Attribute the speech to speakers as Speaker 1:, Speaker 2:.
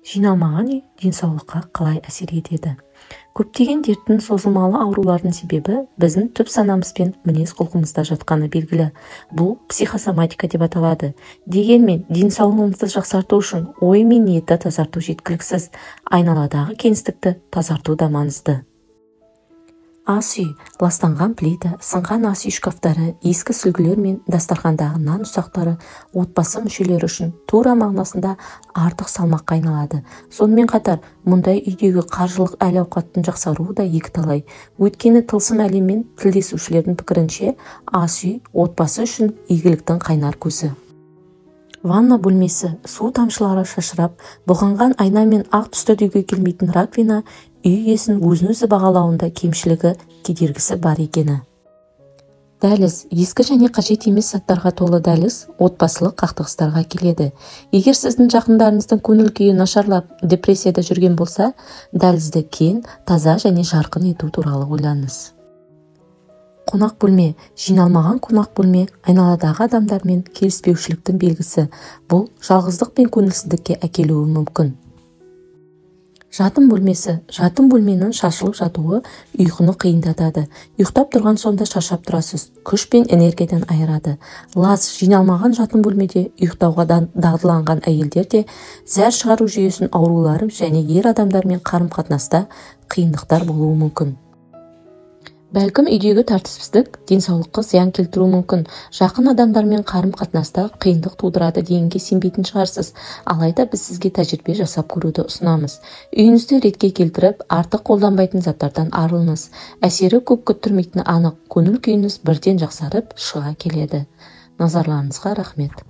Speaker 1: Жиналмаған үй денсаулыққа қалай әсер етеді? Көптеген дерттің созылмалы аурулардың себебі біздің түп санамыз бен мінез құлқымызда жатқаны белгілі. Бұл психосоматика деп аталады. Дегенмен, денсаулығымызды жақсарту үшін ой мен ниетті тазарту жеткіліксіз. Айналадағы кеңістікті тазарту да маңызды. Ас үй, ластанған плита, сынған ас үй шкафтары, ескі сүлгілер мен дастархандағы нан ұсақтары отбасы мүшелері үшін тура мағынасында артық салмаққа айналады. Сонымен қатар, мұндай үйдегі қаржылық әл-ауқаттың жақсаруы да екіталай. Өйткені тылсым әлеммен тілдесушілердің пікірінше, ас үй отбасы үшін игіліктің қайнар көзі. Ванна бөлмесі, су тамшылары шашырап, бұғанған айна мен ақ түсті үйге келмейтін раковина үй иесін өзін-өзі бағалауында кемшілігі, кедергісі бар екені. Дәліз, ескі және қажет емес заттарға толы дәліз отбасылық қақтығыстарға келеді. Егер сіздің жақындарыңыздың көңіл күйі нашарлап, депрессияда жүрген болса, дәлізді кең, таза және жарқын ету туралы ойланыңыз. Қонақ бөлме, жиналмаған қонақ бөлме айналадағы адамдармен келіспеушіліктің белгісі. Бұл жалғыздық пен көңілсіздікке әкелуі мүмкін. Жатын бөлмесі, жатын бөлменің шашылып жатуы ұйқыны қиындатады. Ұйықтап тұрған сонда шаршап тұрасыз, күш пен энергиядан айырады. Лас, жиналмаған жатын бөлмеде ұйықтауға дағдыланған әйелдер де зәр шығару жүйесінің аурулары және ер адамдармен қарым-қатынаста қиындықтар болуы мүмкін. Бәлкім үйдегі тәртіпсіздік денсаулыққа зиян келтіруі мүмкін. Жақын адамдармен қарым-қатынаста қиындық тудырады дегенге сенбейтін шығарсыз. Алайда біз сізге тәжірибе жасап көруді ұсынамыз. Үйіңізді ретке келтіріп, артық қолданбайтын заттардан арылыңыз. Әсері көп күттірмейтіні анық, көңіл күйіңіз бірден жақсарып шыға келеді. Назарларыңызға рахмет.